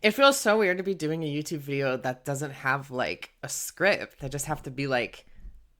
It feels so weird to be doing a YouTube video that doesn't have like a script. I just have to be like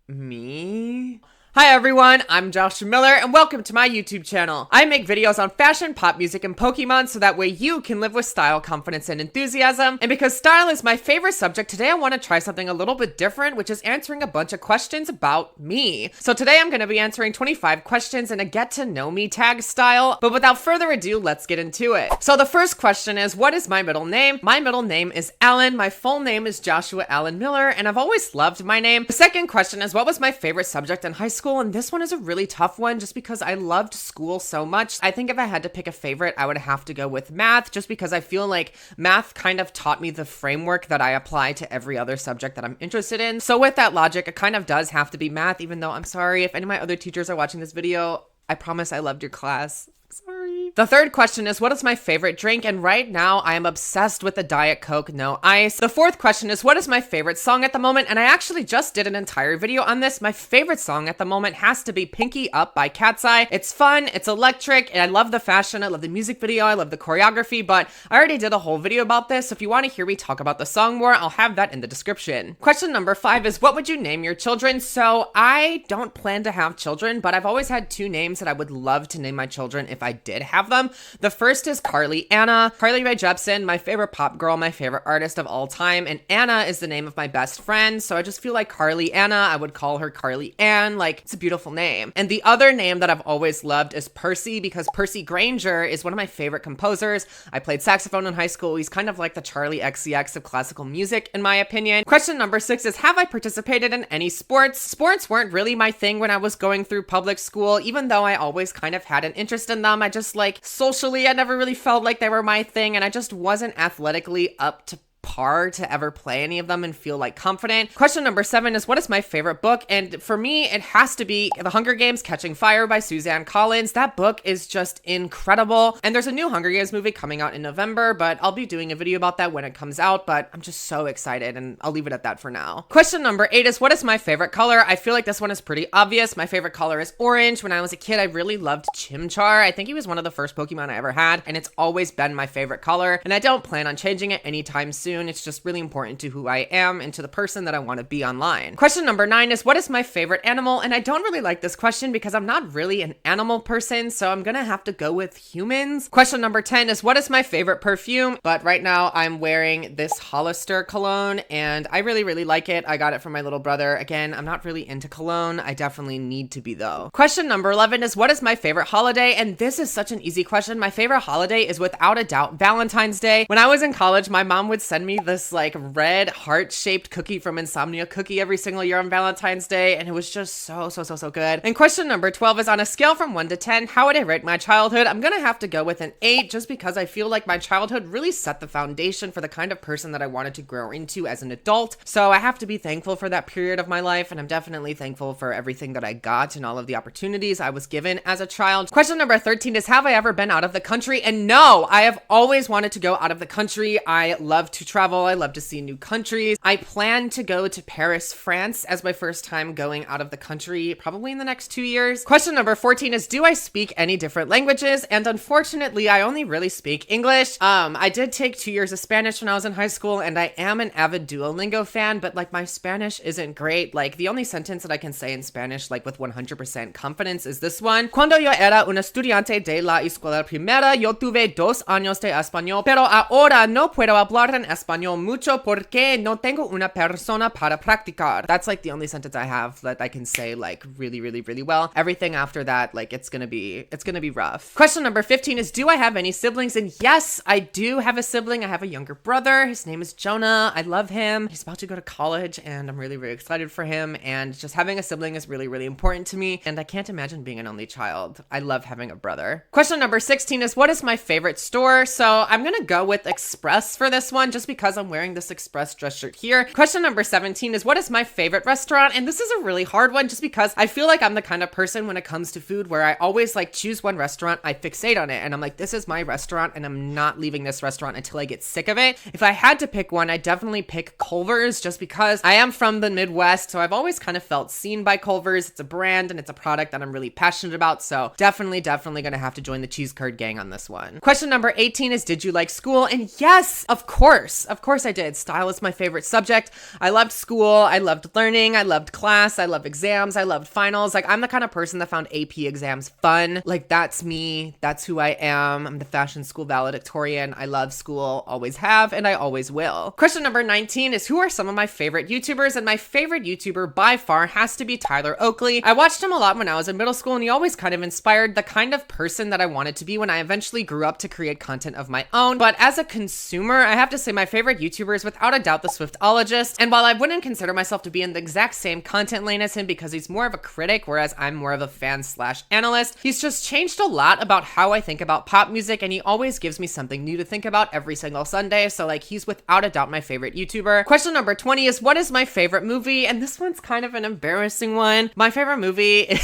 me. Hi everyone, I'm Joshua Miller and welcome to my YouTube channel. I make videos on fashion, pop music, and Pokemon so that way you can live with style, confidence, and enthusiasm. And because style is my favorite subject, today I want to try something a little bit different, which is answering a bunch of questions about me. So today I'm going to be answering 25 questions in a get to know me tag style. But without further ado, let's get into it. So the first question is, what is my middle name? My middle name is Allen. My full name is Joshua Allen Miller, and I've always loved my name. The second question is, what was my favorite subject in high school? And this one is a really tough one just because I loved school so much. I think if I had to pick a favorite, I would have to go with math just because I feel like math kind of taught me the framework that I apply to every other subject that I'm interested in. So with that logic, it kind of does have to be math, even though I'm sorry if any of my other teachers are watching this video. I promise I loved your class. Sorry. The third question is, what is my favorite drink? And right now I am obsessed with the Diet Coke, no ice. The fourth question is, what is my favorite song at the moment? And I actually just did an entire video on this. My favorite song at the moment has to be Pinky Up by Cat's Eye. It's fun, it's electric, and I love the fashion, I love the music video, I love the choreography, but I already did a whole video about this. So if you want to hear me talk about the song more, I'll have that in the description. Question number 5 is, what would you name your children? So I don't plan to have children, but I've always had two names that I would love to name my children if I did have them. The first is Carly Anna. Carly Rae Jepsen, my favorite pop girl, my favorite artist of all time, and Anna is the name of my best friend, so I just feel like Carly Anna, I would call her Carly Ann, like, it's a beautiful name. And the other name that I've always loved is Percy, because Percy Granger is one of my favorite composers. I played saxophone in high school. He's kind of like the Charlie XCX of classical music, in my opinion. Question number 6 is, have I participated in any sports? Sports weren't really my thing when I was going through public school, even though I always kind of had an interest in them. I just, like, socially, I never really felt like they were my thing, and I just wasn't athletically up to par to ever play any of them and feel like confident. Question number 7 is, what is my favorite book? And for me, it has to be The Hunger Games: Catching Fire by Suzanne Collins. That book is just incredible. And there's a new Hunger Games movie coming out in November, but I'll be doing a video about that when it comes out, but I'm just so excited, and I'll leave it at that for now. Question number 8 is, what is my favorite color? I feel like this one is pretty obvious. My favorite color is orange. When I was a kid, I really loved Chimchar. I think he was one of the first Pokemon I ever had, and it's always been my favorite color, and I don't plan on changing it anytime soon. It's just really important to who I am and to the person that I want to be online. Question number 9 is, what is my favorite animal? And I don't really like this question because I'm not really an animal person, so I'm gonna have to go with humans. Question number 10 is, what is my favorite perfume? But right now I'm wearing this Hollister cologne, and I really, really like it. I got it from my little brother. Again, I'm not really into cologne. I definitely need to be though. Question number 11 is, what is my favorite holiday? And this is such an easy question. My favorite holiday is without a doubt Valentine's Day. When I was in college, my mom would send me this like red heart-shaped cookie from Insomnia Cookie every single year on Valentine's Day, and it was just so good. And question number 12 is, on a scale from 1 to 10, how would I rate my childhood? I'm gonna have to go with an 8 just because I feel like my childhood really set the foundation for the kind of person that I wanted to grow into as an adult. So I have to be thankful for that period of my life, and I'm definitely thankful for everything that I got and all of the opportunities I was given as a child. Question number 13 is, have I ever been out of the country? And no, I have always wanted to go out of the country. I love to travel. I love to see new countries. I plan to go to Paris, France as my first time going out of the country, probably in the next 2 years. Question number 14 is, do I speak any different languages? And unfortunately, I only really speak English. I did take 2 years of Spanish when I was in high school, and I am an avid Duolingo fan, but like my Spanish isn't great. Like the only sentence that I can say in Spanish like with 100% confidence is this one. Cuando yo era un estudiante de la escuela primera, yo tuve 2 años de español, pero ahora no puedo hablar en español mucho porque no tengo una persona para practicar. That's like the only sentence I have that I can say like really well. Everything after that, like it's gonna be rough. Question number 15 is, do I have any siblings? And yes, I do have a sibling. I have a younger brother. His name is Jonah. I love him. He's about to go to college, and I'm really excited for him. And just having a sibling is really important to me. And I can't imagine being an only child. I love having a brother. Question number 16 is, what is my favorite store? So I'm gonna go with Express for this one, just just because I'm wearing this Express dress shirt here. Question number 17 is what is my favorite restaurant? And this is a really hard one just because I feel like I'm the kind of person when it comes to food where I always like choose one restaurant, I fixate on it, and I'm like, this is my restaurant and I'm not leaving this restaurant until I get sick of it. If I had to pick one, I'd definitely pick Culver's just because I am from the Midwest, so I've always kind of felt seen by Culver's. It's a brand and it's a product that I'm really passionate about, so definitely gonna have to join the cheese curd gang on this one. Question number 18 is did you like school? And yes, of course I did. Style is my favorite subject. I loved school, I loved learning, I loved class, I loved exams, I loved finals. Like, I'm the kind of person that found AP exams fun. Like, that's me, that's who I am. I'm the fashion school valedictorian. I love school, always have, and I always will. Question number 19 is who are some of my favorite YouTubers? And my favorite YouTuber by far has to be Tyler Oakley. I watched him a lot when I was in middle school, and he always kind of inspired the kind of person that I wanted to be when I eventually grew up to create content of my own. But as a consumer, I have to say my favorite YouTuber is without a doubt the Swiftologist. And while I wouldn't consider myself to be in the exact same content lane as him because he's more of a critic, whereas I'm more of a fan/analyst, he's just changed a lot about how I think about pop music, and he always gives me something new to think about every single Sunday. So like, he's without a doubt my favorite YouTuber. Question number 20 is what is my favorite movie? And this one's kind of an embarrassing one. My favorite movie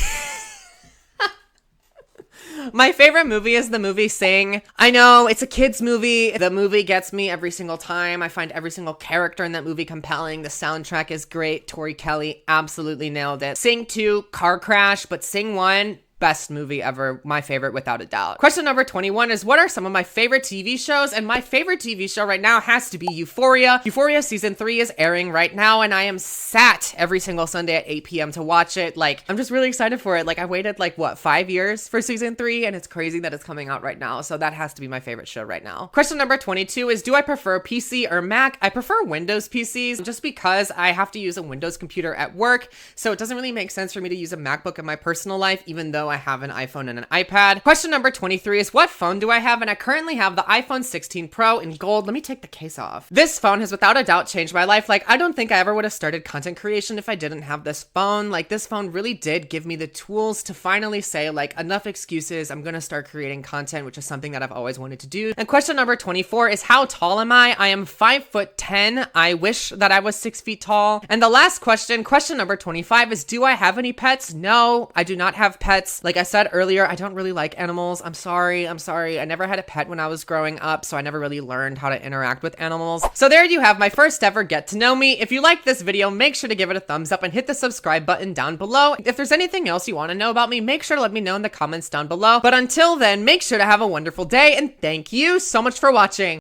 My favorite movie is the movie Sing. I know, it's a kid's movie. The movie gets me every single time. I find every single character in that movie compelling. The soundtrack is great. Tori Kelly absolutely nailed it. Sing 2, car crash, but Sing 1, best movie ever, my favorite without a doubt. Question number 21 is what are some of my favorite TV shows? And my favorite TV show right now has to be Euphoria. Euphoria season 3 is airing right now, and I am sat every single Sunday at 8 p.m. to watch it. Like, I'm just really excited for it. Like, I waited like, what, 5 years for season 3, and it's crazy that it's coming out right now. So that has to be my favorite show right now. Question number 22 is do I prefer PC or Mac? I prefer Windows PCs just because I have to use a Windows computer at work. So it doesn't really make sense for me to use a MacBook in my personal life, even though I have an iPhone and an iPad. Question number 23 is what phone do I have? And I currently have the iPhone 16 Pro in gold. Let me take the case off. This phone has without a doubt changed my life. Like, I don't think I ever would have started content creation if I didn't have this phone. Like, this phone really did give me the tools to finally say, like, enough excuses. I'm gonna start creating content, which is something that I've always wanted to do. And question number 24 is how tall am I? I am 5'10". I wish that I was 6 feet tall. And the last question number 25 is do I have any pets? No, I do not have pets. Like I said earlier, I don't really like animals. I'm sorry. I never had a pet when I was growing up, so I never really learned how to interact with animals. So there you have my first ever get to know me. If you liked this video, make sure to give it a thumbs up and hit the subscribe button down below. If there's anything else you want to know about me, make sure to let me know in the comments down below. But until then, make sure to have a wonderful day, and thank you so much for watching.